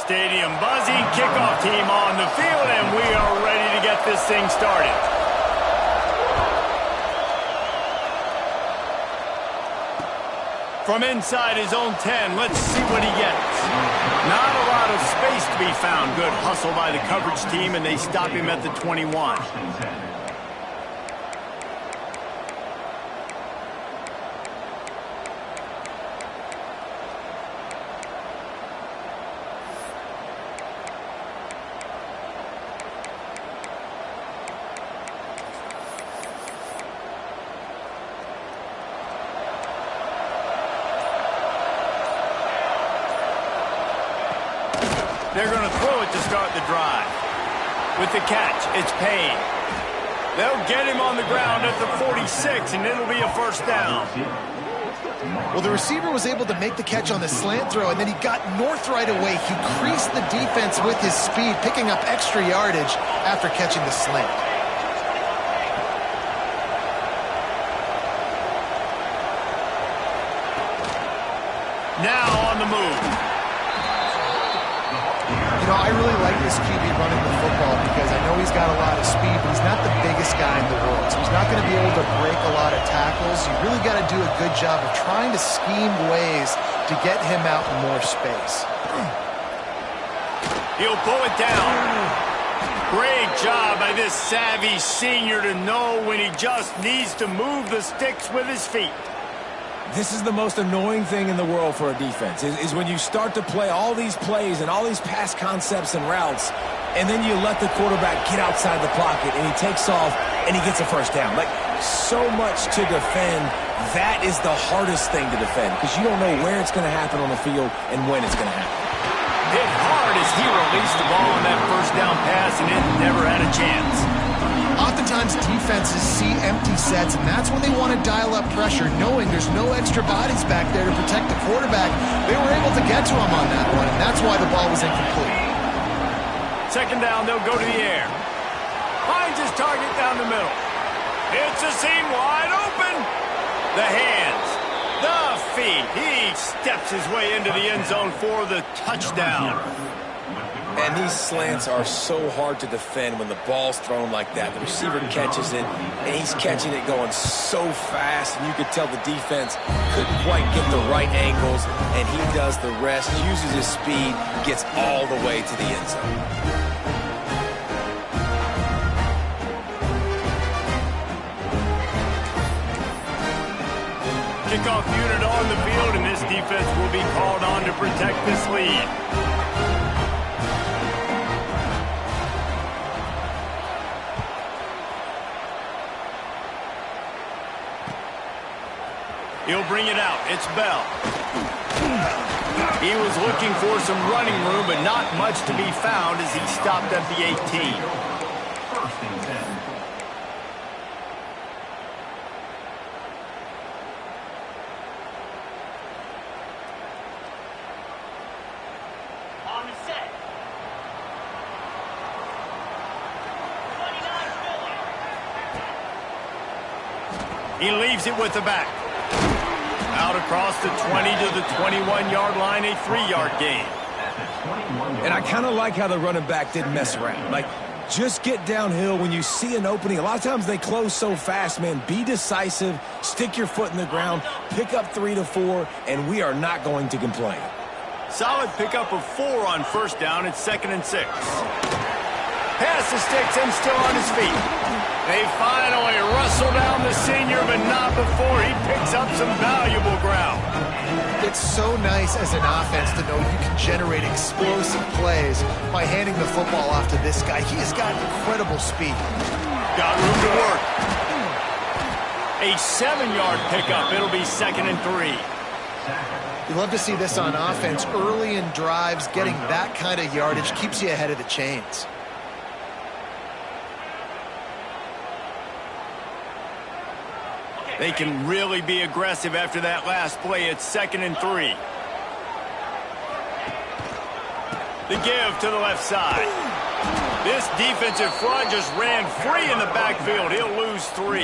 stadium buzzing. Kickoff team on the field, and we are ready to get this thing started. From inside his own 10, let's see what he gets. Not a lot of space to be found. Good hustle by the coverage team, and they stop him at the 21. They're going to throw it to start the drive. With the catch, it's Payne. They'll get him on the ground at the 46, and it'll be a first down. Well, the receiver was able to make the catch on the slant throw, and then he got north right away. He creased the defense with his speed, picking up extra yardage after catching the slant. Now on the move. You know, I really like this QB running the football because I know he's got a lot of speed, but he's not the biggest guy in the world. So he's not going to be able to break a lot of tackles. You really got to do a good job of trying to scheme ways to get him out in more space. He'll pull it down. Great job by this savvy senior to know when he just needs to move the sticks with his feet. This is the most annoying thing in the world for a defense, is when you start to play all these plays and all these pass concepts and routes, and then you let the quarterback get outside the pocket, and he takes off, and he gets a first down. Like, so much to defend. That is the hardest thing to defend, because you don't know where it's going to happen on the field and when it's going to happen. Hit hard as he released the ball on that first down pass, and it never had a chance. Oftentimes, defenses see empty sets, and that's when they want to dial up pressure, knowing there's no extra bodies back there to protect the quarterback. They were able to get to him on that one, and that's why the ball was incomplete. Second down, they'll go to the air. Finds his target down the middle. It's a seam wide open. The hands, the feet. He steps his way into the end zone for the touchdown. And these slants are so hard to defend when the ball's thrown like that. The receiver catches it, and he's catching it going so fast, and you could tell the defense couldn't quite get the right angles, and he does the rest, uses his speed, gets all the way to the end zone. Kickoff unit on the field, and this defense will be called on to protect this lead. He'll bring it out. It's Bell. He was looking for some running room, but not much to be found as he stopped at the 18. First and 10. On the set. 29 Philly. He leaves it with the back. Out across the 20 to the 21-yard line, a 3-yard gain. And I kind of like how the running back didn't mess around. Like, just get downhill when you see an opening. A lot of times they close so fast, man. Be decisive, stick your foot in the ground, pick up 3 to 4, and we are not going to complain. Solid pickup of 4 on first down. It's 2nd and 6. Pass the sticks and still on his feet. They finally wrestle down the senior, but not before he picks up some valuable ground. It's so nice as an offense to know you can generate explosive plays by handing the football off to this guy. He has got incredible speed. Got room to work. A 7-yard pickup. It'll be 2nd and 3. You love to see this on offense. Early in drives, getting that kind of yardage keeps you ahead of the chains. They can really be aggressive after that last play. It's 2nd and 3. The give to the left side. This defensive front just ran free in the backfield. He'll lose 3.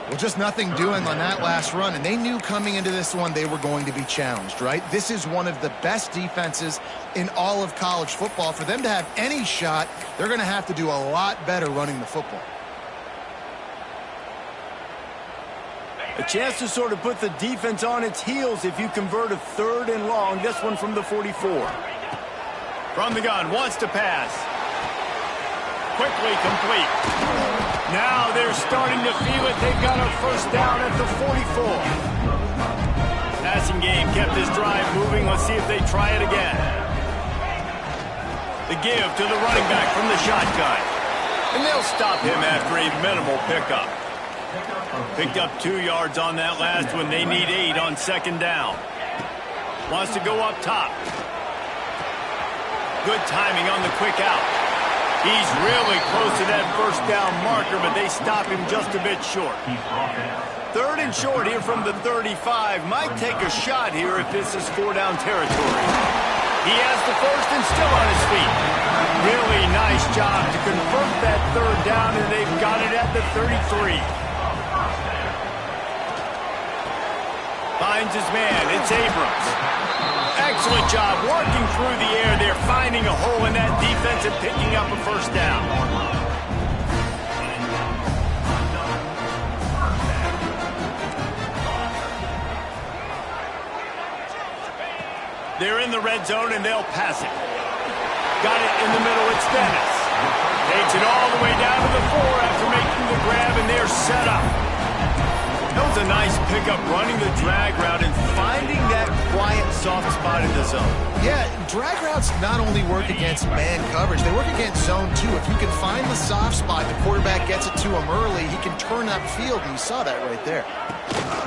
Well, just nothing doing on that last run, and they knew coming into this one they were going to be challenged, right? This is one of the best defenses in all of college football. For them to have any shot, they're going to have to do a lot better running the football. A chance to sort of put the defense on its heels if you convert a 3rd and long. This one from the 44. From the gun, wants to pass. Quickly complete. Now they're starting to feel it. They've got a first down at the 44. Passing game kept this drive moving. Let's see if they try it again. The give to the running back from the shotgun. And they'll stop him after a minimal pickup. Picked up 2 yards on that last one. They need 8 on 2nd down. Wants to go up top. Good timing on the quick out. He's really close to that first down marker, but they stop him just a bit short. 3rd and short here from the 35. Might take a shot here if this is 4-down territory. He has the first and still on his feet. Really nice job to convert that 3rd down, and they've got it at the 33. Finds his man. It's Abrams. Excellent job working through the air. They're finding a hole in that defense and picking up a first down. They're in the red zone and they'll pass it. Got it in the middle. It's Dennis. Takes it all the way down to the 4 after making the grab, and they're set up. That was a nice pickup, running the drag route and finding that quiet, soft spot in the zone. Yeah, drag routes not only work against man coverage, they work against zone too. If you can find the soft spot, the quarterback gets it to him early, he can turn that field, and you saw that right there.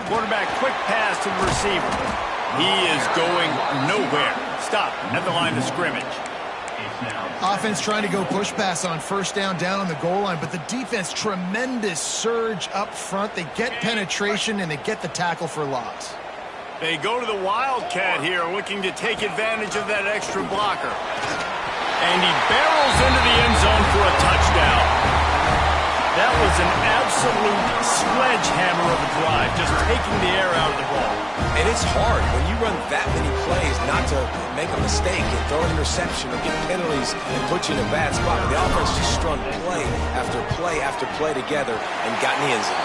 Quarterback, quick pass to the receiver. He is going nowhere. Stop at the line of scrimmage. Offense trying to go push pass on 1st down on the goal line, but the defense, tremendous surge up front. They get penetration, and they get the tackle for loss. They go to the Wildcat here, looking to take advantage of that extra blocker. And he barrels into the end zone for a touchdown. That was an absolute sledgehammer of a drive, just taking the air out of the ball. And it's hard when you run that many plays not to make a mistake and throw an interception or get penalties and put you in a bad spot. The offense just strung play after play after play together and got in the end zone.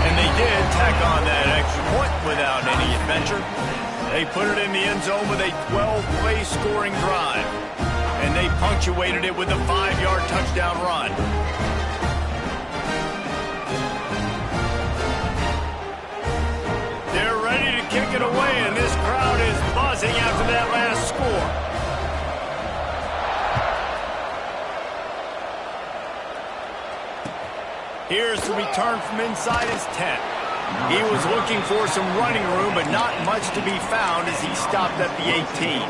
And they did tack on that extra point without any adventure. They put it in the end zone with a 12-play scoring drive. And they punctuated it with a 5-yard touchdown run. They're ready to kick it away, and this crowd is buzzing after that last score. Here's the return from inside his 10. He was looking for some running room, but not much to be found as he stopped at the 18.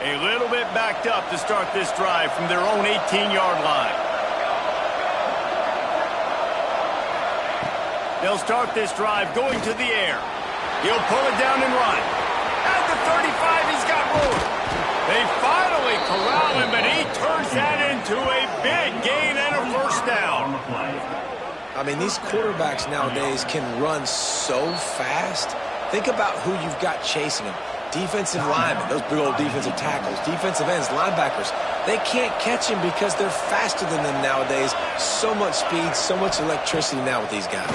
A little bit backed up to start this drive from their own 18-yard line. They'll start this drive going to the air. He'll pull it down and run. At the 35, he's got room. They finally corral him, but he turns that into a big gain and a first down. I mean, these quarterbacks nowadays can run so fast. Think about who you've got chasing them. Defensive linemen, those big old defensive tackles, defensive ends, linebackers. They can't catch him because they're faster than them nowadays. So much speed, so much electricity now with these guys.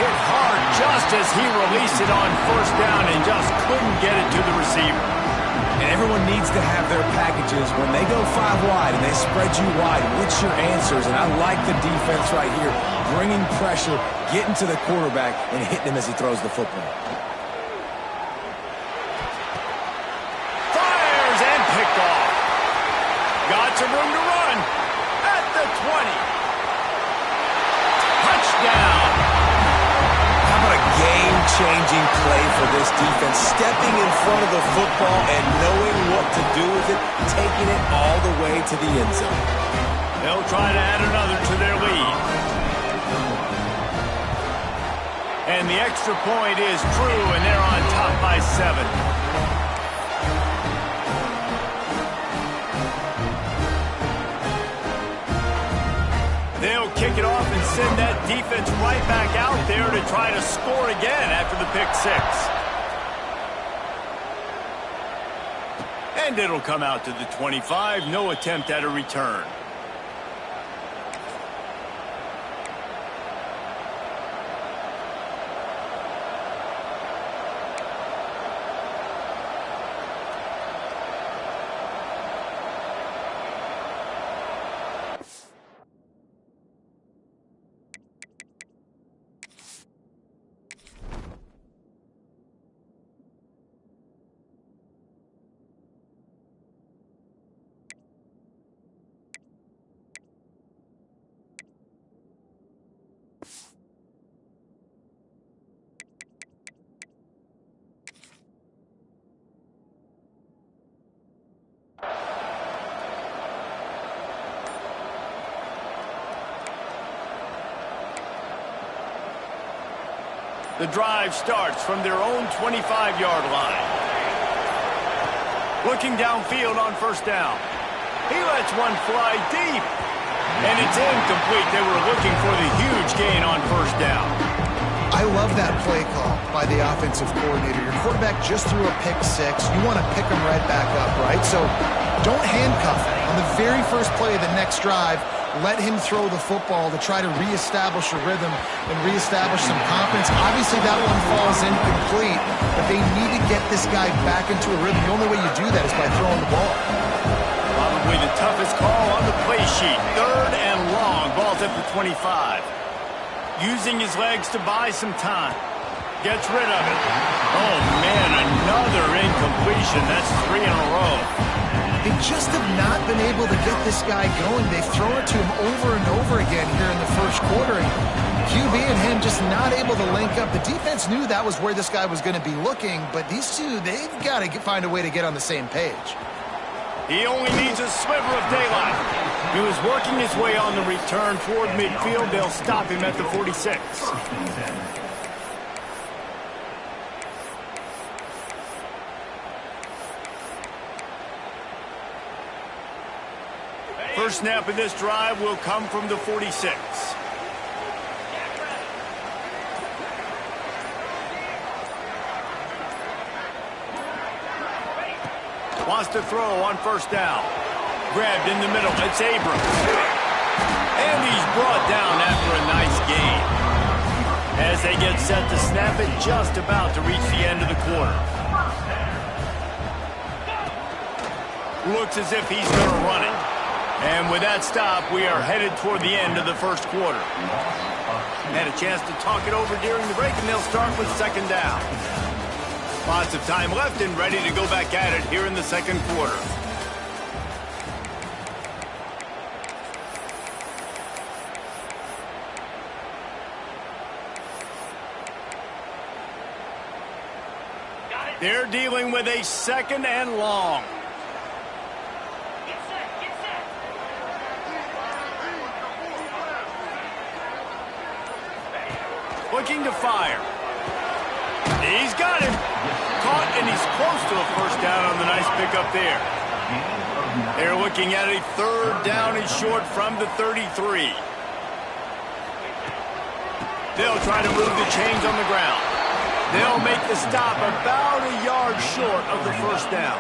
Hit hard just as he released it on first down and just couldn't get it to the receiver. And everyone needs to have their packages. When they go 5 wide and they spread you wide, what's your answers? And I like the defense right here, bringing pressure, getting to the quarterback, and hitting him as he throws the football. Got some room to run at the 20. Touchdown. How about a game-changing play for this defense? Stepping in front of the football and knowing what to do with it, taking it all the way to the end zone. They'll try to add another to their lead. And the extra point is true, and they're on top by 7. They'll kick it off and send that defense right back out there to try to score again after the pick 6. And it'll come out to the 25. No attempt at a return. The drive starts from their own 25-yard line. Looking downfield on first down. He lets one fly deep. And it's incomplete. They were looking for the huge gain on first down. I love that play call by the offensive coordinator. Your quarterback just threw a pick 6. You want to pick him right back up, right? So don't handcuff him. On the very first play of the next drive, let him throw the football to try to reestablish a rhythm and reestablish some confidence. Obviously, that one falls incomplete, but they need to get this guy back into a rhythm. The only way you do that is by throwing the ball. Probably the toughest call on the play sheet. 3rd and long. Ball's at the 25. Using his legs to buy some time. Gets rid of it. Oh, man, another incompletion. That's 3 in a row. They just have not been able to get this guy going. They've thrown it to him over and over again here in the first quarter. And QB and him just not able to link up. The defense knew that was where this guy was going to be looking, but these two, they've got to find a way to get on the same page. He only needs a sliver of daylight. He was working his way on the return toward midfield. They'll stop him at the 46. First snap of this drive will come from the 46. Wants to throw on first down. Grabbed in the middle. It's Abrams. And he's brought down after a nice gain. As they get set to snap it, just about to reach the end of the quarter. Looks as if he's going to run it. And with that stop, we are headed toward the end of the first quarter. Had a chance to talk it over during the break, and they'll start with second down. Lots of time left and ready to go back at it here in the second quarter. They're dealing with a second and long. Looking to fire. He's got him. Caught, and he's close to a first down on the nice pickup there. They're looking at a 3rd down and short from the 33. They'll try to move the chains on the ground. They'll make the stop about a yard short of the first down.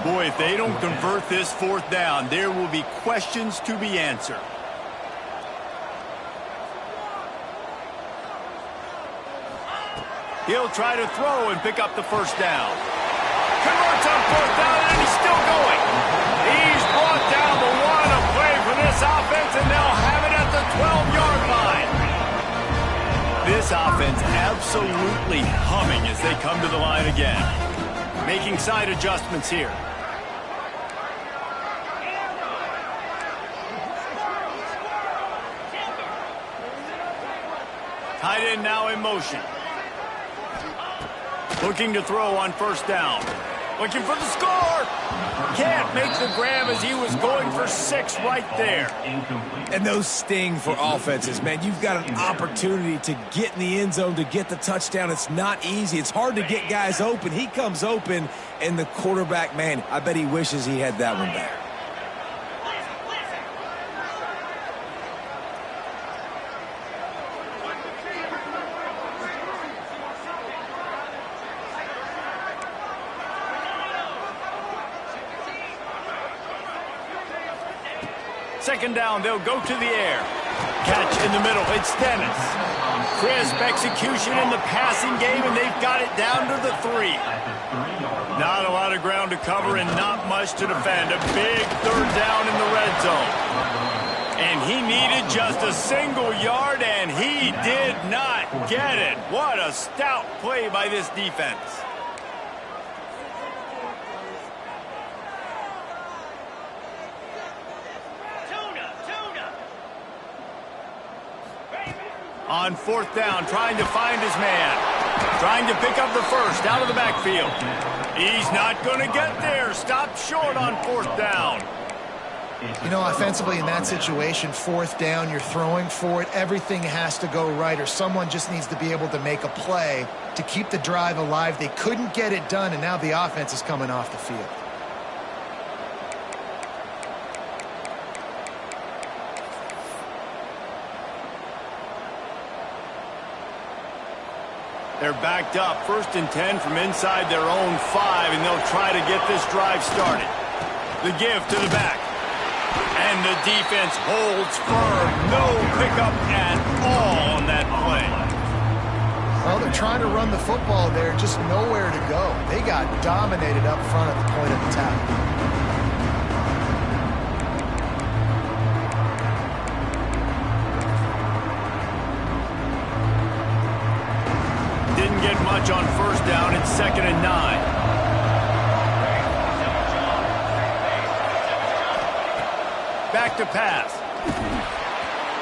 Boy, if they don't convert this 4th down, there will be questions to be answered. He'll try to throw and pick up the first down. Converts on 4th down, and he's still going. He's brought down the 1 of play for this offense, and they'll have it at the 12-yard line. This offense absolutely humming as they come to the line again. Making side adjustments here. Tight end now in motion. Looking to throw on first down. Looking for the score. Can't make the grab as he was going for 6 right there. And those sting for offenses, man. You've got an opportunity to get in the end zone, to get the touchdown. It's not easy. It's hard to get guys open. He comes open, and the quarterback, man, I bet he wishes he had that one back. Second down, they'll go to the air. Catch in the middle, it's Dennis. Crisp execution in the passing game, and they've got it down to the 3. Not a lot of ground to cover and not much to defend. A big third down in the red zone. And he needed just a single yard, and he did not get it. What a stout play by this defense. On 4th down, trying to find his man. Trying to pick up the first out of the backfield. He's not going to get there. Stop short on 4th down. You know, offensively in that situation, 4th down, you're throwing for it. Everything has to go right, or someone just needs to be able to make a play to keep the drive alive. They couldn't get it done, and now the offense is coming off the field. They're backed up, 1st and 10 from inside their own 5, and they'll try to get this drive started. The give to the back. And the defense holds firm. No pickup at all on that play. Well, they're trying to run the football there, just nowhere to go. They got dominated up front at the point of attack. Much on 1st down, it's 2nd and 9. Back to pass.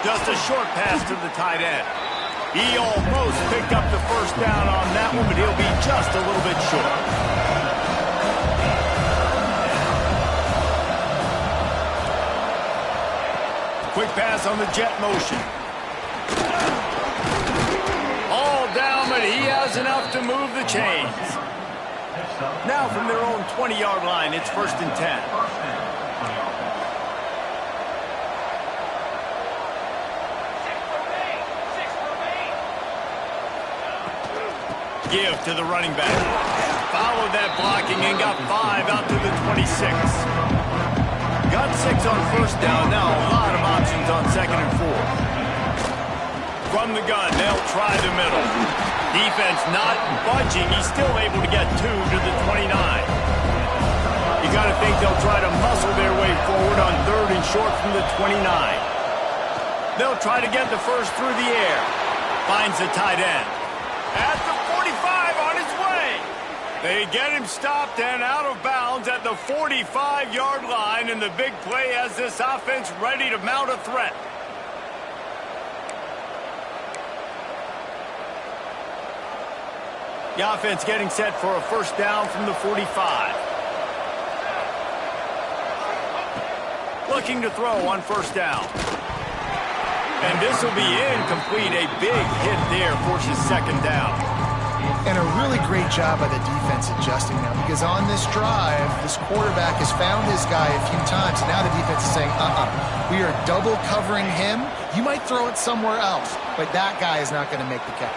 Just a short pass to the tight end. He almost picked up the 1st down on that one, but he'll be just a little bit short. Quick pass on the jet motion. Down, but he has enough to move the chains. Now from their own 20-yard line, it's 1st and 10. Give to the running back. Followed that blocking and got 5 out to the 26. Got 6 on 1st down. Now a lot of options on 2nd and 4. From the gun, they'll try the middle. Defense not budging. He's still able to get 2 to the 29. You got to think they'll try to muscle their way forward on 3rd and short from the 29. They'll try to get the first through the air. Finds the tight end. At the 45 on his way. They get him stopped and out of bounds at the 45-yard line, and the big play has this offense ready to mount a threat. The offense getting set for a 1st down from the 45. Looking to throw on 1st down. And this will be incomplete. A big hit there forces 2nd down. And a really great job by the defense adjusting now, because on this drive, this quarterback has found his guy a few times, and now the defense is saying, we are double covering him. You might throw it somewhere else, but that guy is not going to make the catch.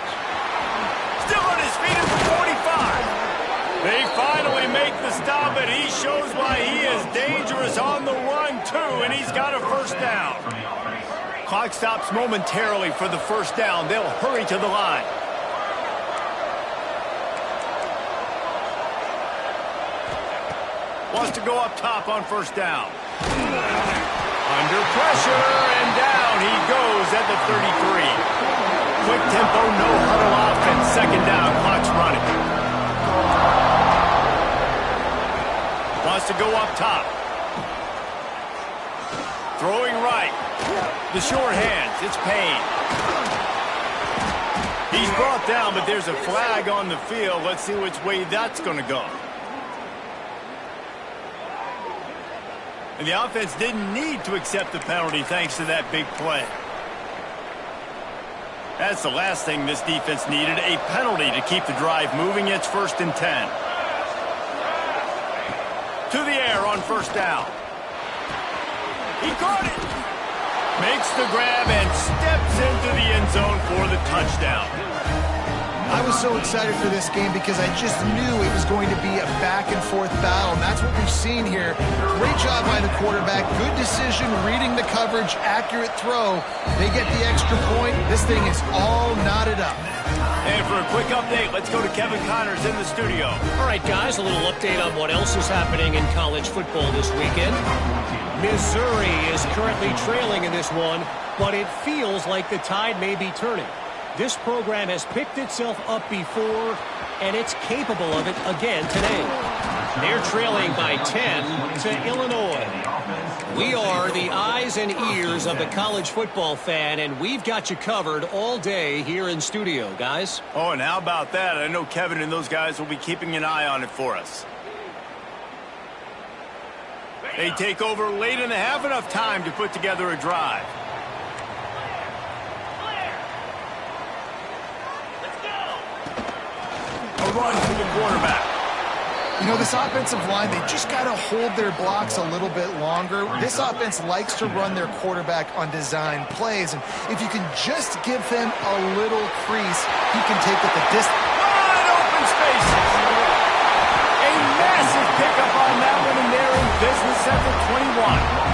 Still on his feet at the 45. They finally make the stop, and he shows why he is dangerous on the run, too, and he's got a 1st down. Clock stops momentarily for the 1st down. They'll hurry to the line. Wants to go up top on 1st down. Under pressure, and down he goes at the 33. Quick tempo, no huddle offense. 2nd down, clock's running. Wants to go up top. Throwing right. The short hands, it's Payne. He's brought down, but there's a flag on the field. Let's see which way that's going to go. And the offense didn't need to accept the penalty thanks to that big play. That's the last thing this defense needed, a penalty to keep the drive moving. It's 1st and 10. To the air on 1st down. He caught it. Makes the grab and steps into the end zone for the touchdown. I was so excited for this game because I just knew it was going to be a back-and-forth battle, and that's what we've seen here. Great job by the quarterback. Good decision, reading the coverage, accurate throw. They get the extra point. This thing is all knotted up. And for a quick update, let's go to Kevin Connors in the studio. All right, guys, a little update on what else is happening in college football this weekend. Missouri is currently trailing in this one, but it feels like the tide may be turning. This program has picked itself up before, and it's capable of it again today. They're trailing by 10 to Illinois. We are the eyes and ears of the college football fan, and we've got you covered all day here in studio, guys. Oh, and how about that? I know Kevin and those guys will be keeping an eye on it for us. They take over late in the half, enough time to put together a drive. A run for the quarterback. You know, this offensive line, they just got to hold their blocks a little bit longer. This offense likes to run their quarterback on design plays, and if you can just give him a little crease, he can take it the distance. Wide open spaces. A massive pickup on that one, and they're in business at the 21.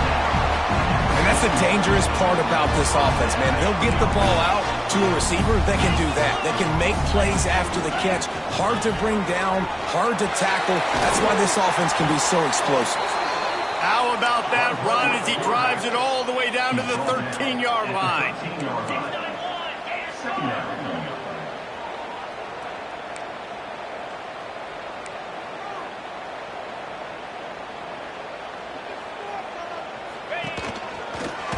And that's the dangerous part about this offense, man. They'll get the ball out to a receiver. They can do that. They can make plays after the catch. Hard to bring down, hard to tackle. That's why this offense can be so explosive. How about that run as he drives it all the way down to the 13-yard line?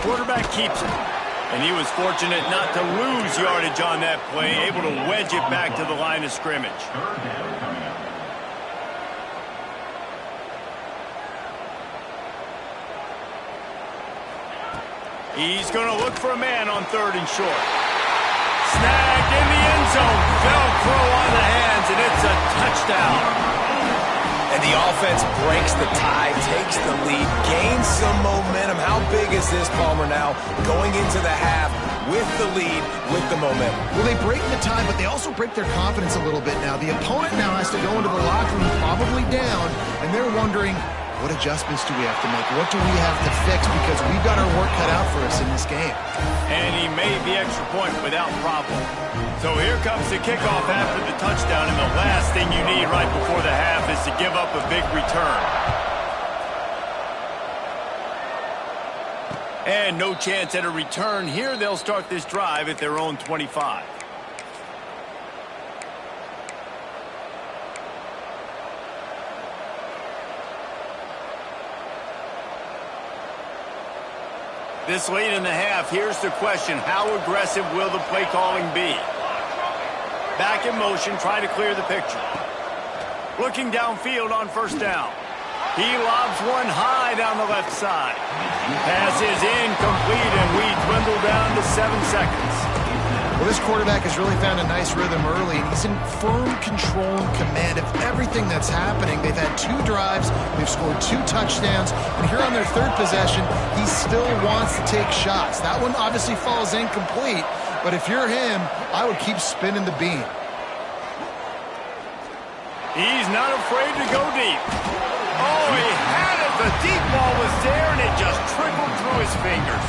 Quarterback keeps it. And he was fortunate not to lose yardage on that play, able to wedge it back to the line of scrimmage. He's going to look for a man on 3rd and short. Snagged in the end zone. Velcro on the hands, and it's a touchdown. And the offense breaks the tie, takes the lead, gains some momentum. How big is this, Palmer, now going into the half with the lead, with the momentum? Well, they break the tie, but they also break their confidence a little bit now. The opponent now has to go into the locker room probably down, and they're wondering, what adjustments do we have to make? What do we have to fix? Because we've got our work cut out for us in this game. And he made the extra point without problem. So here comes the kickoff after the touchdown, and the last thing you need right before the half is to give up a big return. And no chance at a return here. They'll start this drive at their own 25. This late in the half, here's the question. How aggressive will the play calling be? Back in motion, trying to clear the picture. Looking downfield on 1st down. He lobs one high down the left side. Pass is incomplete, and we dwindle down to 7 seconds. Well, this quarterback has really found a nice rhythm early, and he's in firm control and command of everything that's happening. They've had 2 drives, they've scored 2 touchdowns, and here on their 3rd possession, he still wants to take shots. That one obviously falls incomplete, but if you're him, I would keep spinning the beam. He's not afraid to go deep. Oh, he had it. The deep ball was there, and it just trickled through his fingers.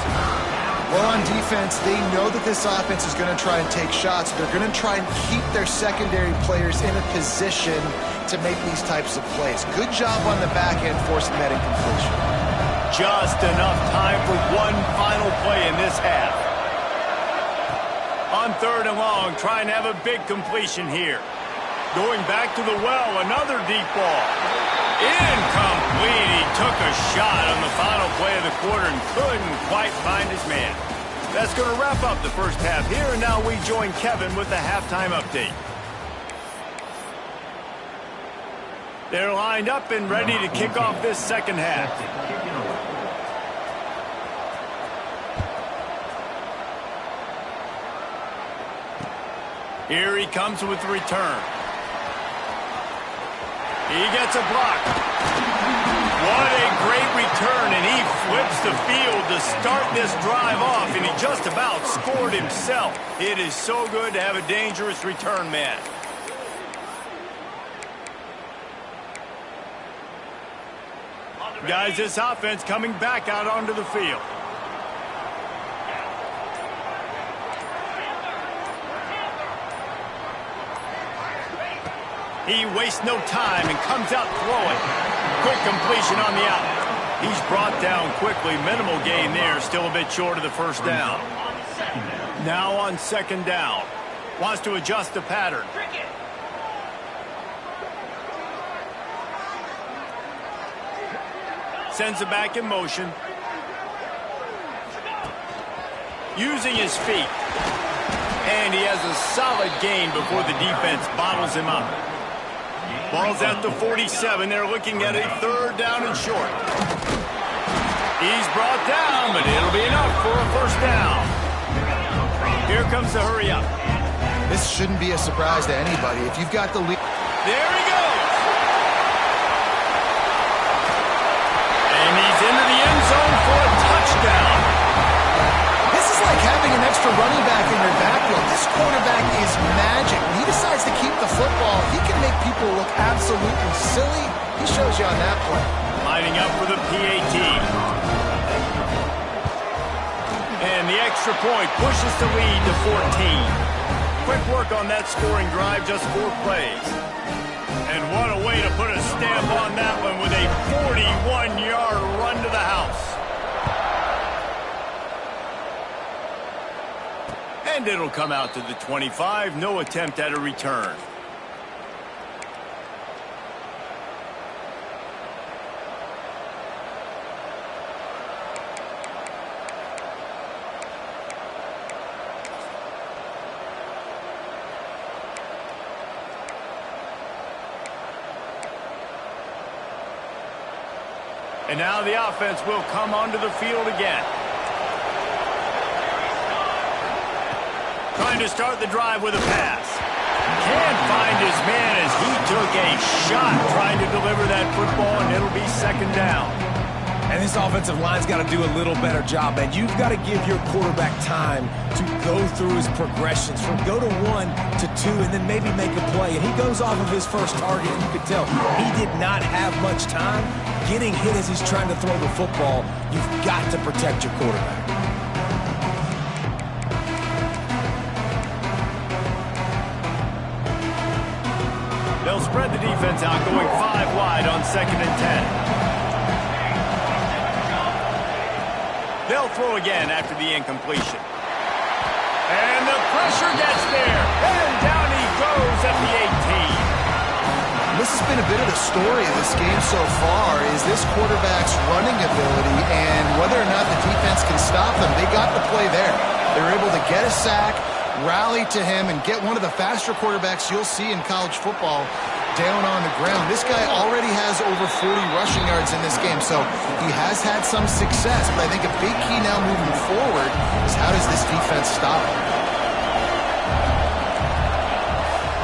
Well, on defense, they know that this offense is going to try and take shots. They're going to try and keep their secondary players in a position to make these types of plays. Good job on the back end forcing that incompletion. Just enough time for one final play in this half. On 3rd and long, trying to have a big completion here. Going back to the well, another deep ball. Incomplete. He took a shot on the final play of the quarter and couldn't quite find his man. That's going to wrap up the first half here, and now we join Kevin with the halftime update. They're lined up and ready to kick off this second half. Here he comes with the return. He gets a block. What a great return, and he flips the field to start this drive off, and he just about scored himself. It is so good to have a dangerous return man. Guys, this offense coming back out onto the field. He wastes no time and comes out throwing. Quick completion on the out. He's brought down quickly. Minimal gain there. Still a bit short of the first down. Now on second down. Wants to adjust the pattern. Sends it back in motion. Using his feet. And he has a solid gain before the defense bottles him up. Ball's at the 47. They're looking at a third down and short. He's brought down, but it'll be enough for a first down. Here comes the hurry up. This shouldn't be a surprise to anybody. If you've got the lead. There he goes. And he's into the end zone for a touchdown. This is like having an extra running back in your backfield. This quarterback is magic. When he decides to keep the football, he can make people look absolutely silly. He shows you on that play. Lining up for the PAT. And the extra point pushes the lead to 14. Quick work on that scoring drive, just 4 plays. And what a way to put a stamp on that one with a 41-yard run to the house. And it'll come out to the 25. No attempt at a return. And now the offense will come onto the field again. Trying to start the drive with a pass. Can't find his man as he took a shot trying to deliver that football, and it'll be second down. And this offensive line's got to do a little better job, man. You've got to give your quarterback time to go through his progressions from go to 1 to 2 and then maybe make a play. And he goes off of his first target, and you can tell he did not have much time getting hit as he's trying to throw the football. You've got to protect your quarterback. They'll spread the defense out, going 5 wide on second and 10. They'll throw again after the incompletion. And the pressure gets there. And down he goes at the 18. This has been a bit of the story of this game so far, is this quarterback's running ability and whether or not the defense can stop them. They got the play there. They were able to get a sack, rally to him, and get one of the faster quarterbacks you'll see in college football down on the ground. This guy already has over 40 rushing yards in this game, so he has had some success. But I think a big key now moving forward is how does this defense stop him?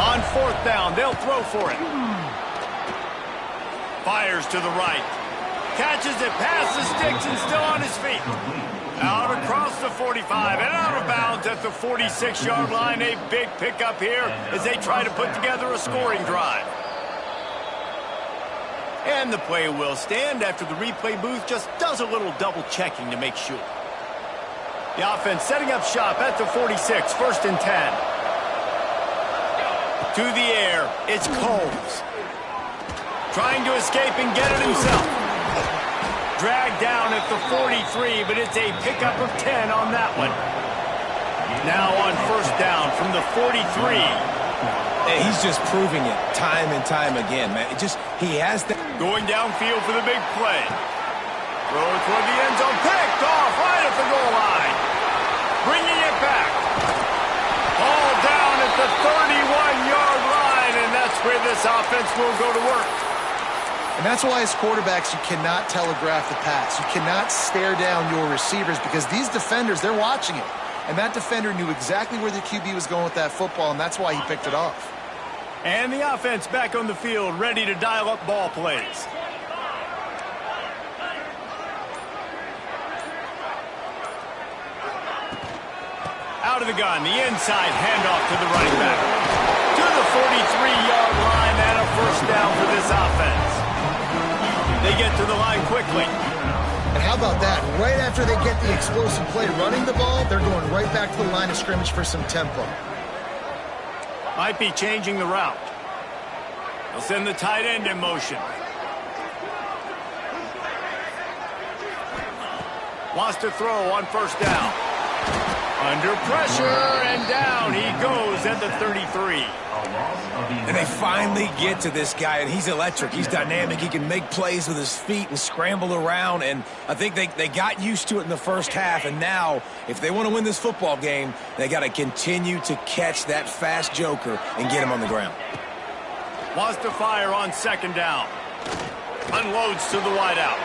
On fourth down, they'll throw for it. Fires to the right. Catches it past the sticks and still on his feet. Out across the 45 and out of bounds at the 46-yard line. A big pickup here as they try to put together a scoring drive. And the play will stand after the replay booth just does a little double checking to make sure. The offense setting up shop at the 46, first and 10. To the air, it's Combs. Trying to escape and get it himself. Dragged down at the 43, but it's a pickup of 10 on that one. Now on first down from the 43. Hey, he's just proving it time and time again, man. He has that. Going downfield for the big play. Throw toward the end zone. Picked off right at the goal line. Bringing it back. Ball down at the 31-yard line, and that's where this offense will go to work. And that's why as quarterbacks, you cannot telegraph the pass. You cannot stare down your receivers because these defenders, they're watching it. And that defender knew exactly where the QB was going with that football, and that's why he picked it off. And the offense back on the field, ready to dial up ball plays. Out of the gun, the inside handoff to the running back. To the 43-yard line and a first down for this offense. They get to the line quickly. And how about that? Right after they get the explosive play running the ball, they're going right back to the line of scrimmage for some tempo. Might be changing the route. They'll send the tight end in motion. Wants to throw on first down. Under pressure, and down he goes at the 33. And they finally get to this guy, and he's electric. He's dynamic. He can make plays with his feet and scramble around, and I think they got used to it in the first half, and now, if they want to win this football game, they got to continue to catch that fast joker and get him on the ground. Wants to fire on second down. Unloads to the wideout.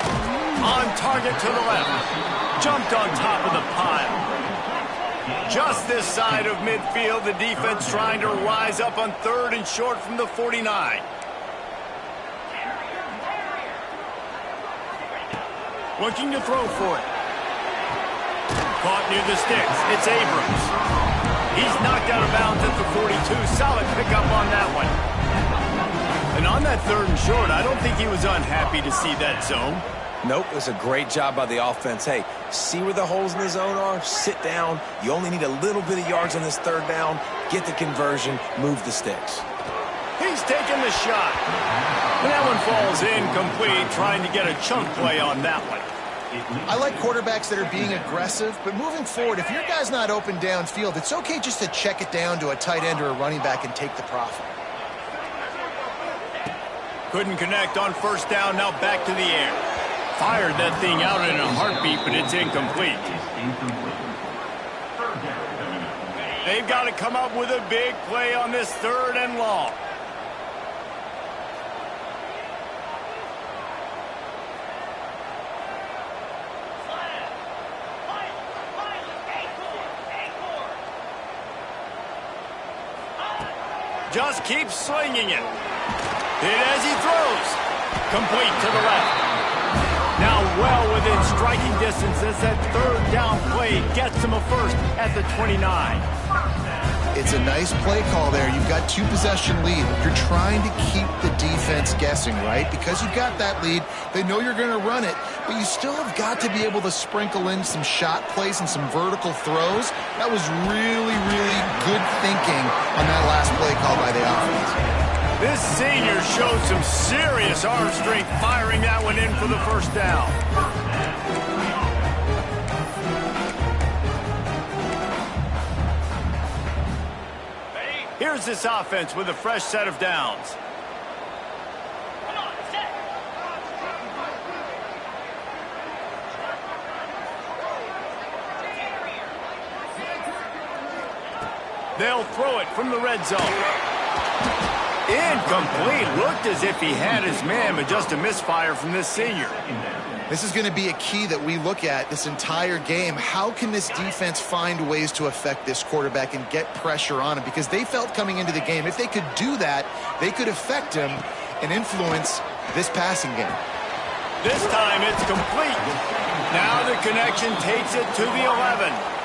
On target to the left. Jumped on top of the pile. Just this side of midfield, the defense trying to rise up on third and short from the 49. Looking to throw for it. Caught near the sticks. It's Abrams. He's knocked out of bounds at the 42. Solid pickup on that one. And on that third and short, I don't think he was unhappy to see that zone. Nope, it was a great job by the offense. Hey, see where the holes in the zone are? Sit down. You only need a little bit of yards on this third down. Get the conversion. Move the sticks. He's taking the shot. And that one falls incomplete, trying to get a chunk play on that one. I like quarterbacks that are being aggressive, but moving forward, if your guy's not open downfield, it's okay just to check it down to a tight end or a running back and take the profit. Couldn't connect on first down, now back to the air. Fired that thing out in a heartbeat, but it's incomplete. They've got to come up with a big play on this third and long. Just keeps slinging it. Hit as he throws. Complete to the left. Now well within striking distance as that third down play gets him a first at the 29. It's a nice play call there. You've got 2-possession lead. You're trying to keep the defense guessing, right? Because you've got that lead, they know you're going to run it, but you still have got to be able to sprinkle in some shot plays and some vertical throws. That was really, really good thinking on that last play call by the offense. This senior showed some serious arm strength firing that one in for the first down. Here's this offense with a fresh set of downs. They'll throw it from the red zone. Incomplete. Looked as if he had his man, but just a misfire from this senior. This is going to be a key that we look at this entire game. How can this defense find ways to affect this quarterback and get pressure on him? Because they felt coming into the game, if they could do that, they could affect him and influence this passing game. This time it's complete. Now the connection takes it to the 11.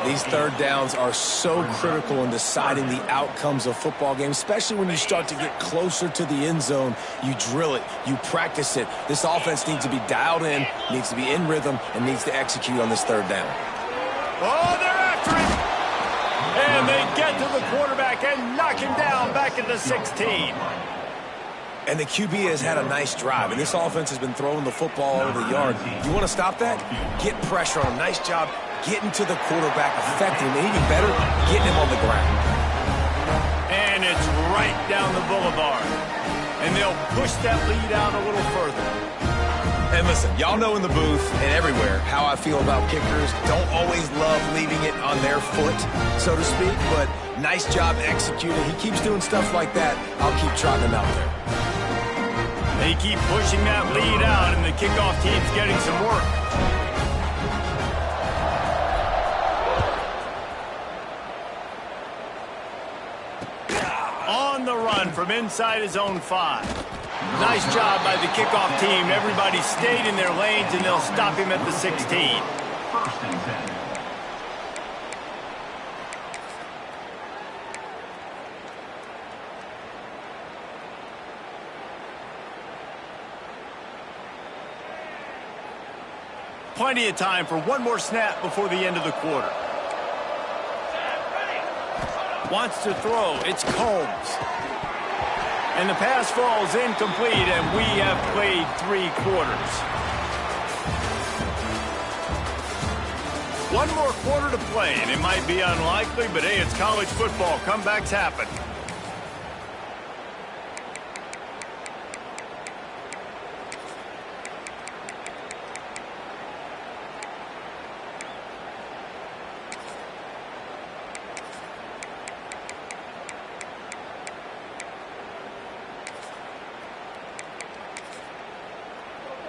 These third downs are so critical in deciding the outcomes of football games, especially when you start to get closer to the end zone. You drill it, you practice it. This offense needs to be dialed in, needs to be in rhythm, and needs to execute on this third down. Oh, they're after him! And they get to the quarterback and knock him down back at the 16. And the QB has had a nice drive, and this offense has been throwing the football over the yard. You want to stop that? Get pressure on him. Nice job getting to the quarterback, affecting him, and even better, getting him on the ground. And it's right down the boulevard. And they'll push that lead out a little further. And listen, y'all know in the booth and everywhere how I feel about kickers. Don't always love leaving it on their foot, so to speak, but nice job executing. He keeps doing stuff like that. I'll keep trotting him out there. They keep pushing that lead out, and the kickoff team's getting some work. On the run from inside his own 5. Nice job by the kickoff team. Everybody stayed in their lanes, and they'll stop him at the 16. First and 10. Plenty of time for one more snap before the end of the quarter. Wants to throw. It's Combs. And the pass falls incomplete, and we have played 3 quarters. One more quarter to play, and it might be unlikely, but hey, it's college football. Comebacks happen.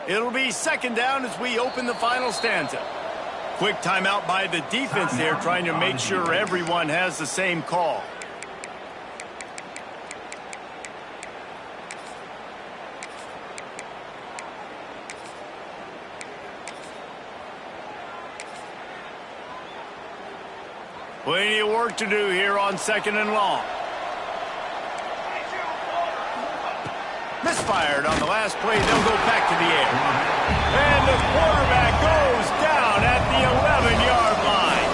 It'll be second down as we open the final stanza. Quick timeout by the defense there, trying to make sure everyone has the same call. Plenty of work to do here on second and long. Misfired on the last play. They'll go back to the air. And the quarterback goes down at the 11-yard line.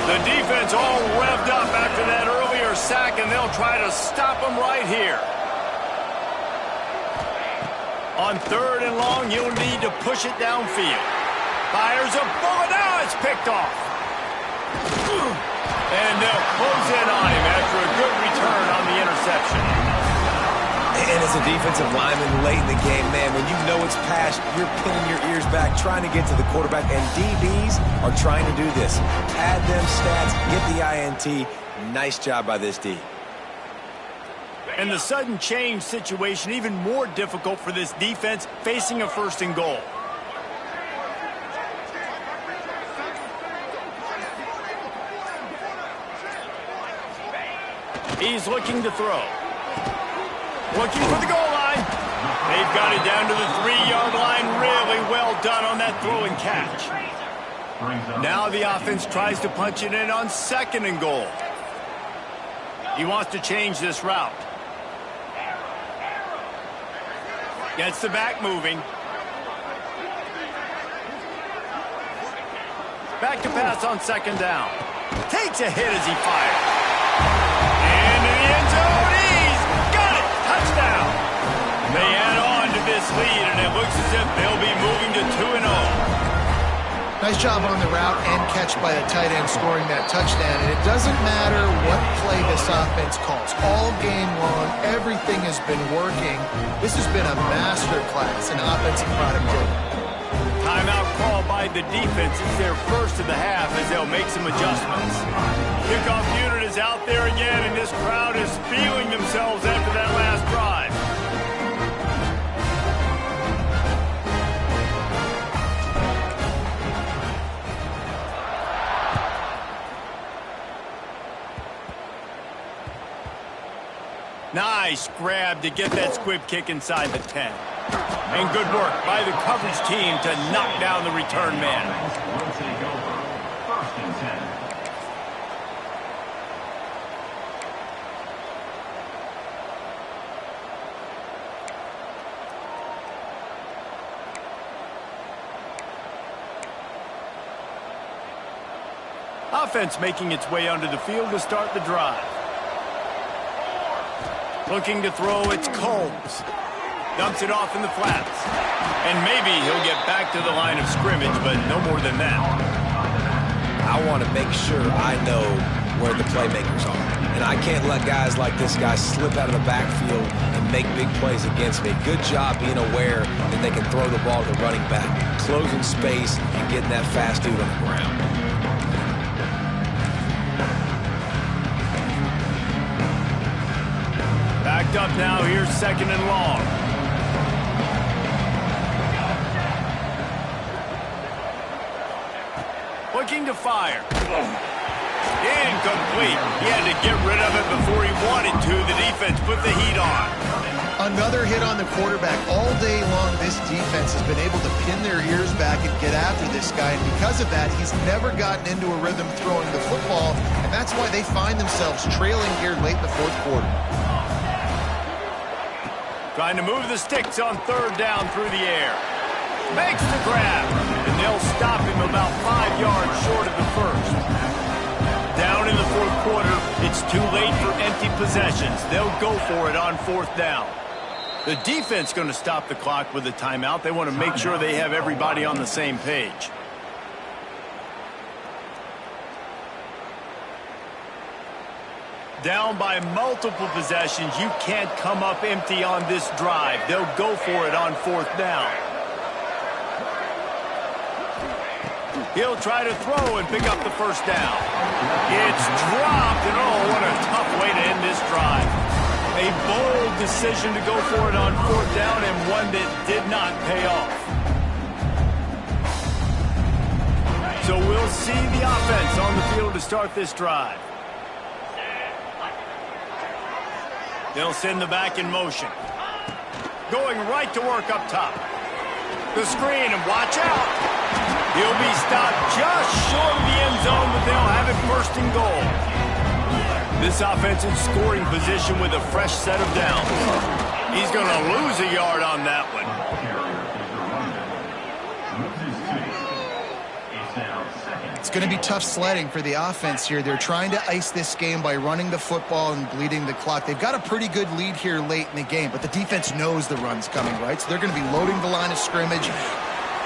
The defense all revved up after that earlier sack, and they'll try to stop him right here. On third and long, you'll need to push it downfield. Fires a bullet. Now it's picked off. And they'll close in on him after a good return on the interception. And as a defensive lineman late in the game, man, when you know it's past, you're pinning your ears back, trying to get to the quarterback, and DBs are trying to do this. Pad them stats, get the INT. Nice job by this D. And the sudden change situation even more difficult for this defense facing a first and goal. He's looking to throw. Looking for the goal line. They've got it down to the 3-yard line. Really well done on that throw and catch. Now the offense tries to punch it in on second and goal. He wants to change this route. Gets the back moving. Back to pass on second down. Takes a hit as he fires. Into the end zone. He's got it. Touchdown. They add on to this lead, and it looks as if they'll be moving to 2-0. Nice job on the route and catch by the tight end scoring that touchdown. And it doesn't matter what play this offense calls. All game long, everything has been working. This has been a master class in offensive productivity. Timeout call by the defense. It's their first of the half as they'll make some adjustments. Kickoff unit is out there again, and this crowd is feeling themselves after that last drive. Nice grab to get that squib kick inside the 10. And good work by the coverage team to knock down the return man. Will take over. First and 10. Offense making its way onto the field to start the drive. Looking to throw, it's Combs. Dumps it off in the flats. And maybe he'll get back to the line of scrimmage, but no more than that. I want to make sure I know where the playmakers are. And I can't let guys like this guy slip out of the backfield and make big plays against me. Good job being aware that they can throw the ball to the running back, closing space and getting that fast dude on the ground. Backed up now, here's second and long. Looking to fire. Incomplete. He had to get rid of it before he wanted to. The defense put the heat on. Another hit on the quarterback. All day long, this defense has been able to pin their ears back and get after this guy. And because of that, he's never gotten into a rhythm throwing the football. And that's why they find themselves trailing here late in the fourth quarter. Trying to move the sticks on third down through the air. Makes the grab. And they'll stop him about 5 yards short of the first. Down in the fourth quarter, it's too late for empty possessions. They'll go for it on fourth down. The defense going to stop the clock with a timeout. They want to make sure they have everybody on the same page. Down by multiple possessions, you can't come up empty on this drive. They'll go for it on fourth down. He'll try to throw and pick up the first down. It's dropped, and oh, what a tough way to end this drive. A bold decision to go for it on fourth down, and one that did not pay off. So we'll see the offense on the field to start this drive. They'll send the back in motion. Going right to work up top. The screen, and watch out. He'll be stopped just short of the end zone, but they'll have it first and goal. This offensive scoring position with a fresh set of downs. He's going to lose a yard on that one. It's going to be tough sledding for the offense here. They're trying to ice this game by running the football and bleeding the clock. They've got a pretty good lead here late in the game, but the defense knows the run's coming, right? So they're going to be loading the line of scrimmage.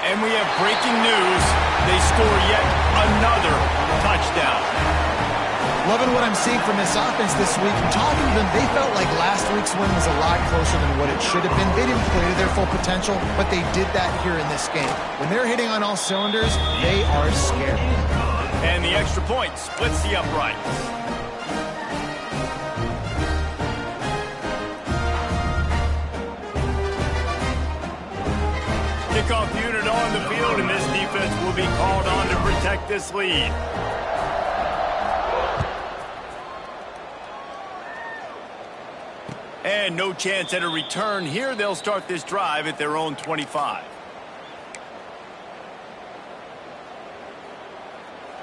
And we have breaking news. They score yet another touchdown. Loving what I'm seeing from this offense this week. And talking to them, they felt like last week's win was a lot closer than what it should have been. They didn't play to their full potential, but they did that here in this game. When they're hitting on all cylinders, they are scared. And the extra point splits the uprights. Kickoff unit on the field, and this defense will be called on to protect this lead. And no chance at a return here. They'll start this drive at their own 25.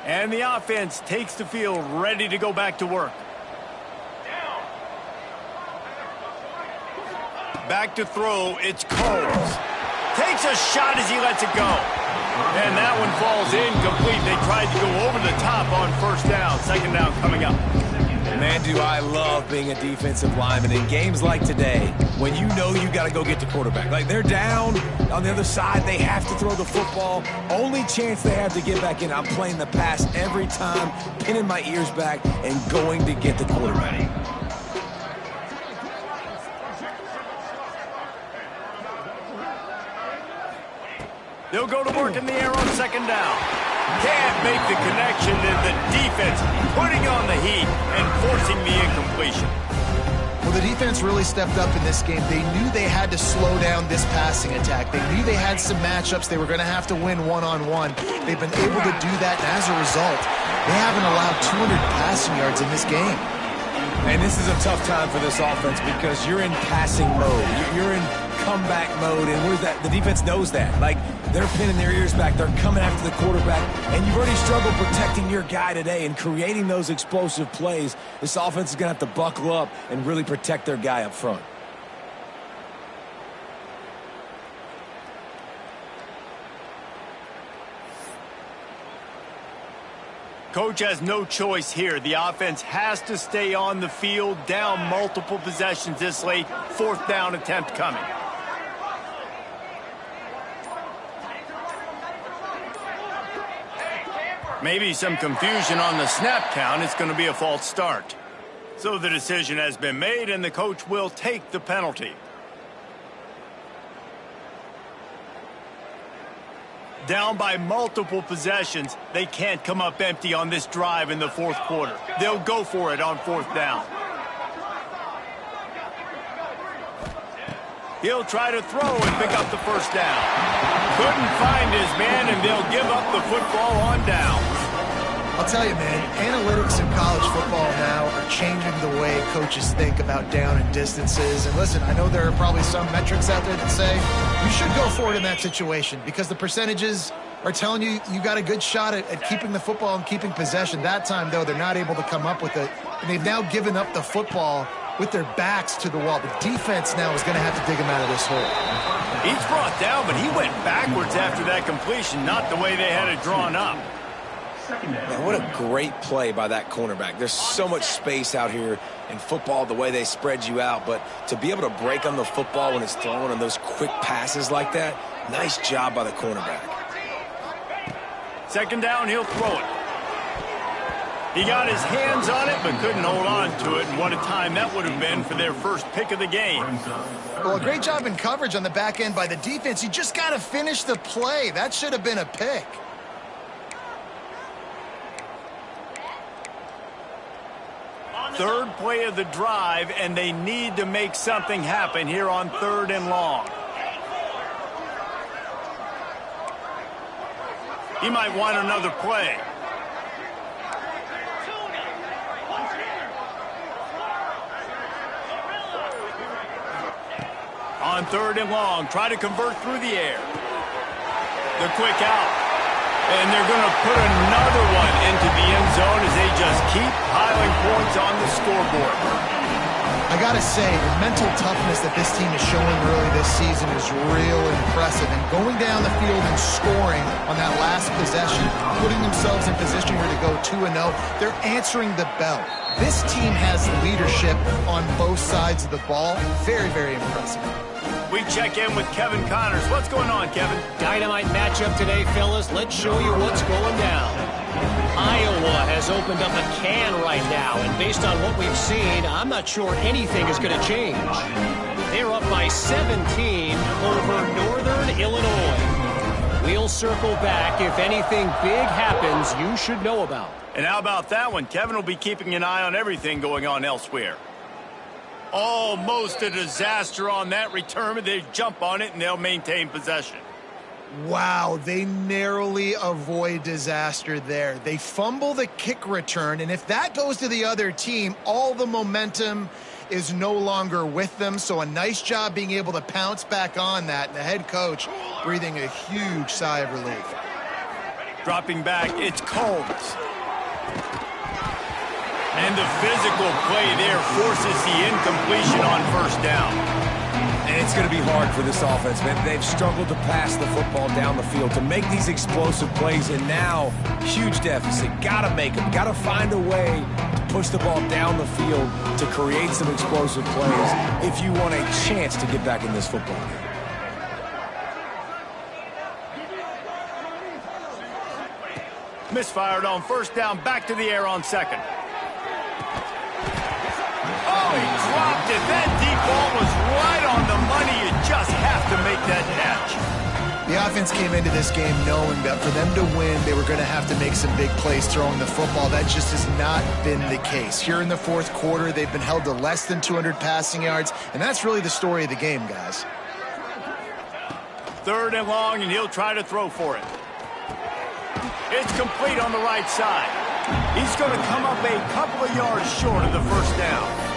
And the offense takes the field, ready to go back to work. Back to throw, it's Combs. Takes a shot as he lets it go. And that one falls incomplete. They tried to go over the top on first down. Second down coming up. Man, do I love being a defensive lineman in games like today when you know you got to go get the quarterback. Like, they're down on the other side. They have to throw the football. Only chance they have to get back in. I'm playing the pass every time, pinning my ears back and going to get the quarterback. They'll go to work in the air on second down. Can't make the connection, and the defense putting on the heat and forcing the incompletion. Well, the defense really stepped up in this game. They knew they had to slow down this passing attack. They knew they had some matchups they were going to have to win one-on-one. They've been able to do that, and as a result, they haven't allowed 200 passing yards in this game. And this is a tough time for this offense because you're in passing mode. You're in comeback mode, and what is that? The defense knows that. Like, they're pinning their ears back. They're coming after the quarterback, and you've already struggled protecting your guy today and creating those explosive plays. This offense is going to have to buckle up and really protect their guy up front. Coach has no choice here. The offense has to stay on the field, down multiple possessions this late. Fourth down attempt coming. Maybe some confusion on the snap count. It's going to be a false start. So the decision has been made, and the coach will take the penalty. Down by multiple possessions, they can't come up empty on this drive in the fourth quarter. They'll go for it on fourth down. He'll try to throw and pick up the first down. Couldn't find his man, and they'll give up the football on down. I'll tell you, man, analytics in college football now are changing the way coaches think about down and distances. And listen, I know there are probably some metrics out there that say you should go for it in that situation because the percentages are telling you you got a good shot at keeping the football and keeping possession. That time, though, they're not able to come up with it. And they've now given up the football with their backs to the wall. The defense now is going to have to dig him out of this hole. He's brought down, but he went backwards after that completion, not the way they had it drawn up. Man, what a great play by that cornerback. There's so much space out here in football, the way they spread you out, but to be able to break on the football when it's thrown on those quick passes like that, nice job by the cornerback. Second down, he'll throw it. He got his hands on it, but couldn't hold on to it, and what a time that would have been for their first pick of the game. Well, a great job in coverage on the back end by the defense. You just got to finish the play. That should have been a pick. Third play of the drive, and they need to make something happen here on 3rd and long. He might want another play. On 3rd and long, try to convert through the air. The quick out. And they're going to put another one into the end zone as they just keep piling points on the scoreboard. I got to say, the mental toughness that this team is showing early this season is real impressive. And going down the field and scoring on that last possession, putting themselves in position here to go 2-0, they're answering the bell. This team has leadership on both sides of the ball. Very, very impressive. We check in with Kevin Connors. What's going on, Kevin? Dynamite matchup today, fellas. Let's show you what's going down. Iowa has opened up a can right now, and based on what we've seen, I'm not sure anything is going to change. They're up by 17 over Northern Illinois. We'll circle back. If anything big happens, you should know about. And how about that one? Kevin will be keeping an eye on everything going on elsewhere. Almost a disaster on that return, but they jump on it and they'll maintain possession. Wow, they narrowly avoid disaster there. They fumble the kick return, and if that goes to the other team, all the momentum is no longer with them. So a nice job being able to pounce back on that, and the head coach breathing a huge sigh of relief. Dropping back, it's Combs. And the physical play there forces the incompletion on 1st down. And it's going to be hard for this offense, man. They've struggled to pass the football down the field, to make these explosive plays, and now, huge deficit. Got to make them. Got to find a way to push the ball down the field to create some explosive plays if you want a chance to get back in this football game. Misfired on 1st down, back to the air on 2nd. Oh, he dropped it. That deep ball was right on the money. You just have to make that catch. The offense came into this game knowing that for them to win, they were going to have to make some big plays throwing the football. That just has not been the case. Here in the 4th quarter, they've been held to less than 200 passing yards, and that's really the story of the game, guys. 3rd and long, and he'll try to throw for it. It's complete on the right side. He's going to come up a couple of yards short of the 1st down.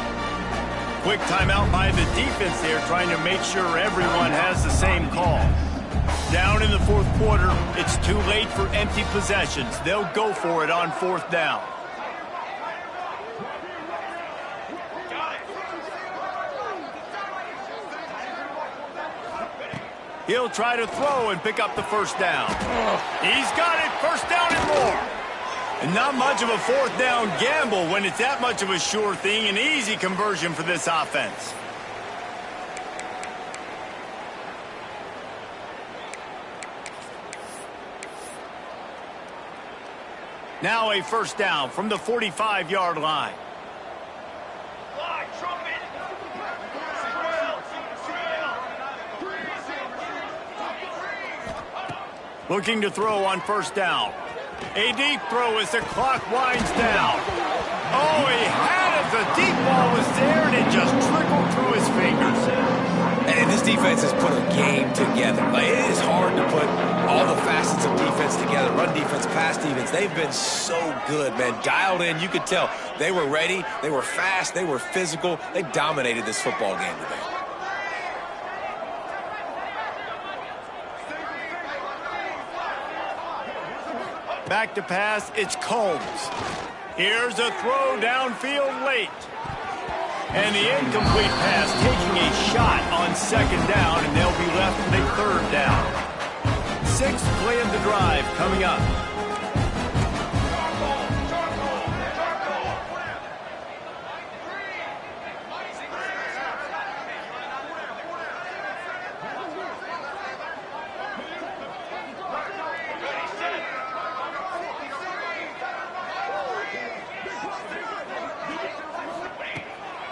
Quick timeout by the defense there, trying to make sure everyone has the same call. Down in the 4th quarter, it's too late for empty possessions. They'll go for it on 4th down. He'll try to throw and pick up the 1st down. He's got it, 1st down and more. And not much of a 4th down gamble when it's that much of a sure thing, an easy conversion for this offense. Now a 1st down from the 45-yard line. Looking to throw on 1st down. A deep throw as the clock winds down. Oh, he had it. The deep ball was there, and it just trickled through his fingers. And And this defense has put a game together. Like, it is hard to put all the facets of defense together. Run defense, pass defense. They've been so good, man. Dialed in. You could tell they were ready. They were fast. They were physical. They dominated this football game today. Back to pass, it's Combs. Here's a throw downfield late. And the incomplete pass taking a shot on second down, and they'll be left with a third down. Sixth play of the drive coming up.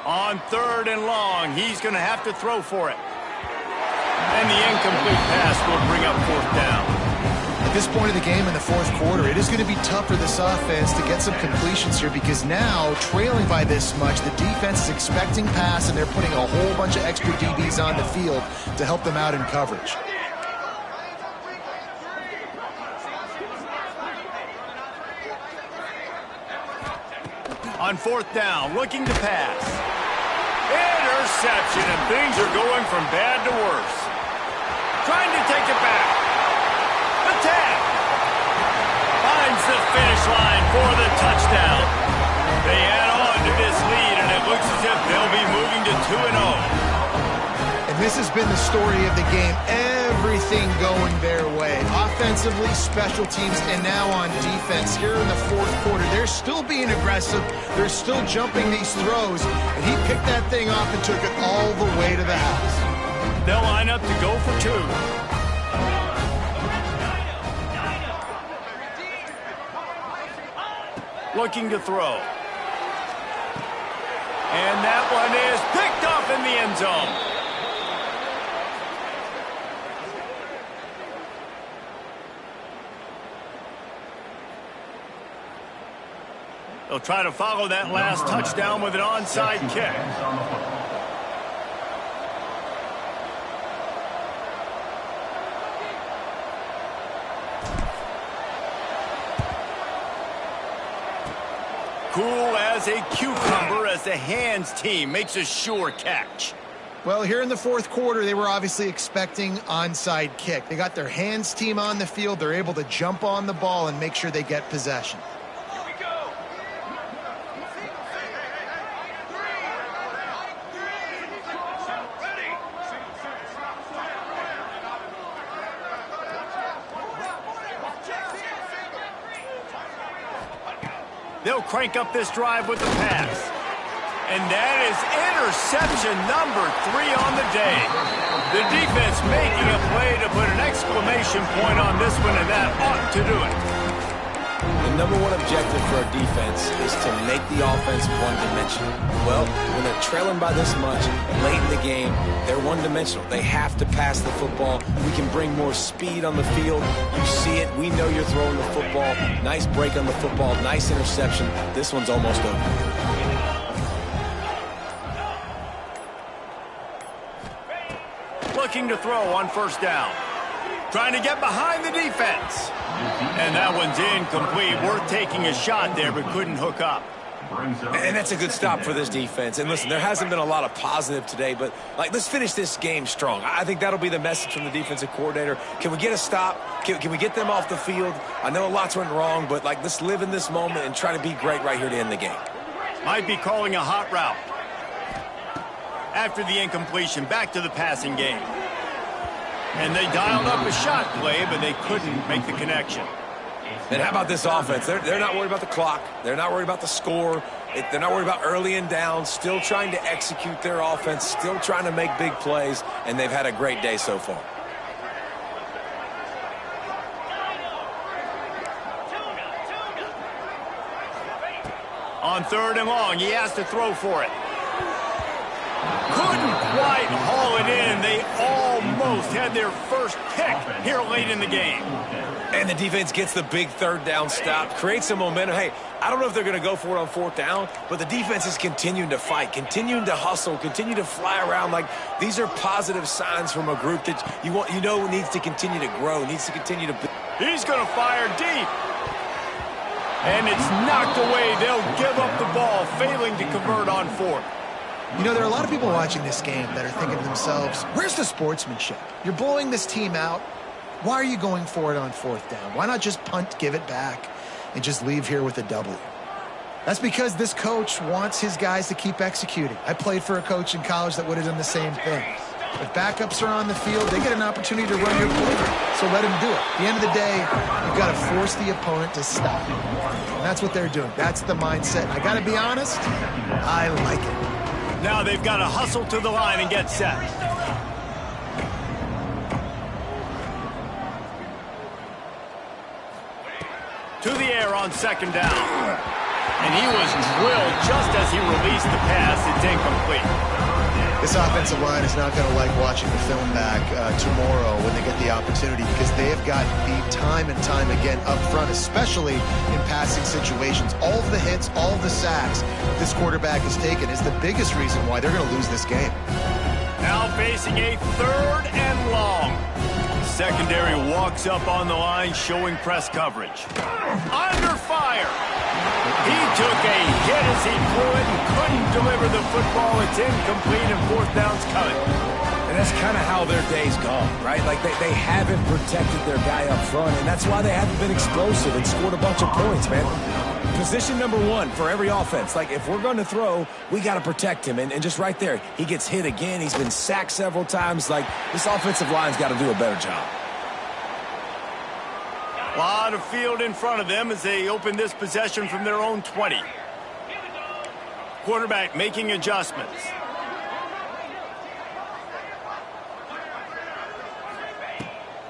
On third and long, he's going to have to throw for it. And the incomplete pass will bring up fourth down. At this point of the game in the fourth quarter, it is going to be tough for this offense to get some completions here because now, trailing by this much, the defense is expecting pass, and they're putting a whole bunch of extra DBs on the field to help them out in coverage. On fourth down, looking to pass. Interception, and things are going from bad to worse. Trying to take it back. Attack. Finds the finish line for the touchdown. They add on to this lead, and it looks as if they'll be moving to 2-0. And this has been the story of the game. Everything going their way. Offensively, special teams, and now on defense. Here in the fourth quarter, they're still being aggressive. They're still jumping these throws. And he picked that thing off and took it all the way to the house. They'll line up to go for two. Looking to throw. And that one is picked off in the end zone. They'll try to follow that last touchdown with an onside kick. Cool as a cucumber as the hands team makes a sure catch. Well, here in the fourth quarter, they were obviously expecting onside kick. They got their hands team on the field. They're able to jump on the ball and make sure they get possession. They'll crank up this drive with the pass. And that is interception number 3 on the day. The defense making a play to put an exclamation point on this one, and that ought to do it. The number one objective for a defense is to make the offense one-dimensional. Well, when they're trailing by this much late in the game, they're one-dimensional. They have to pass the football. We can bring more speed on the field. You see it. We know you're throwing the football. Nice break on the football. Nice interception. This one's almost over. Looking to throw on first down. Trying to get behind the defense. And that one's incomplete. Worth taking a shot there, but couldn't hook up. And that's a good stop for this defense. And listen, there hasn't been a lot of positive today, but let's finish this game strong. I think that'll be the message from the defensive coordinator. Can we get a stop? Can we get them off the field? I know lots went wrong, but let's live in this moment and try to be great right here to end the game. Might be calling a hot route. After the incompletion, back to the passing game. And they dialed up a shot play, but they couldn't make the connection. And how about this offense? They're not worried about the clock. They're not worried about the score. They're not worried about early and down. Still trying to execute their offense. Still trying to make big plays. And they've had a great day so far. On third and long, he has to throw for it. Couldn't quite haul it in. They almost had their first pick here late in the game. And the defense gets the big third down stop, creates some momentum. Hey, I don't know if they're going to go for it on fourth down, but the defense is continuing to fight, continuing to hustle, continue to fly around. Like, these are positive signs from a group that you know needs to continue to grow, needs to continue to... He's going to fire deep. And it's knocked away. They'll give up the ball, failing to convert on fourth. You know, there are a lot of people watching this game that are thinking to themselves, where's the sportsmanship? You're blowing this team out. Why are you going for it on fourth down? Why not just punt, give it back, and just leave here with a W? That's because this coach wants his guys to keep executing. I played for a coach in college that would have done the same thing. If backups are on the field, they get an opportunity to run your play, so let him do it. At the end of the day, you've got to force the opponent to stop. And that's what they're doing. That's the mindset. I got to be honest, I like it. Now they've got to hustle to the line and get set. To the air on second down. And he was drilled just as he released the pass. It's incomplete. This offensive line is not going to like watching the film back tomorrow when they get the opportunity, because they have gotten beat time and time again up front, especially in passing situations. All of the hits, all of the sacks this quarterback has taken is the biggest reason why they're going to lose this game. Now facing a third and long. Secondary walks up on the line, showing press coverage. Under fire. He took a hit as he threw it and couldn't deliver the football. It's incomplete and fourth down's coming. And that's kind of how their day's gone, right? Like, they haven't protected their guy up front, and that's why they haven't been explosive and scored a bunch of points, man. Position number one for every offense. Like, if we're going to throw, we got to protect him. And just right there, he gets hit again. He's been sacked several times. Like, this offensive line's got to do a better job. A lot of field in front of them as they open this possession from their own 20. Quarterback making adjustments.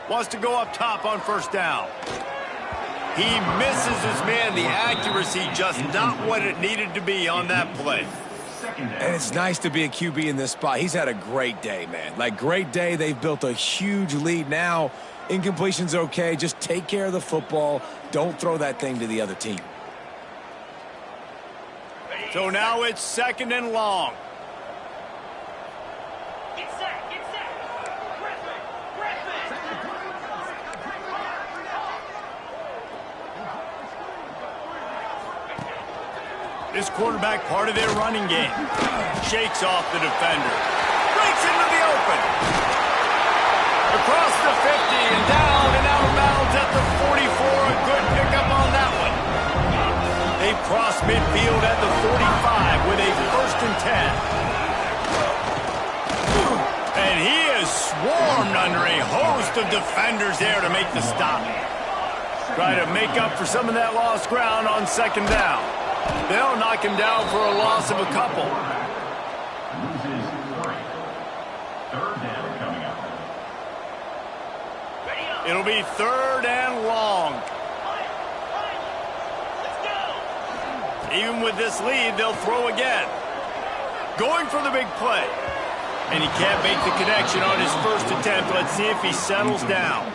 Wants to go up top on first down. He misses his man. The accuracy just not what it needed to be on that play. And it's nice to be a QB in this spot. He's had a great day, man. Like, great day. They've built a huge lead now. Incompletion's okay. Just take care of the football. Don't throw that thing to the other team. So now it's second and long. This quarterback part of their running game. Shakes off the defender. Breaks into the open. Across the 50 and down and out of bounds at the 44. A good pickup on that one. They cross midfield at the 45 with a first and 10. And he is swarmed under a host of defenders there to make the stop. Try to make up for some of that lost ground on second down. They'll knock him down for a loss of a couple. Loses 3. Third down coming up. It'll be third and long. Even with this lead, they'll throw again. Going for the big play. And he can't make the connection on his first attempt. Let's see if he settles down.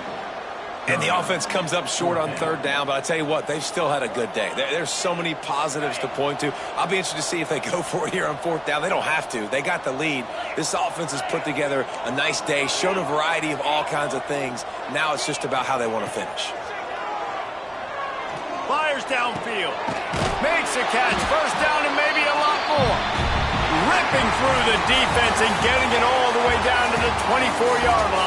And the offense comes up short on third down, but I tell you what, they've still had a good day. There's so many positives to point to. I'll be interested to see if they go for it here on fourth down. They don't have to. They got the lead. This offense has put together a nice day, showed a variety of all kinds of things. Now it's just about how they want to finish. Fires downfield. Makes a catch. First down and maybe a lot more. Ripping through the defense and getting it all the way down to the 24-yard line.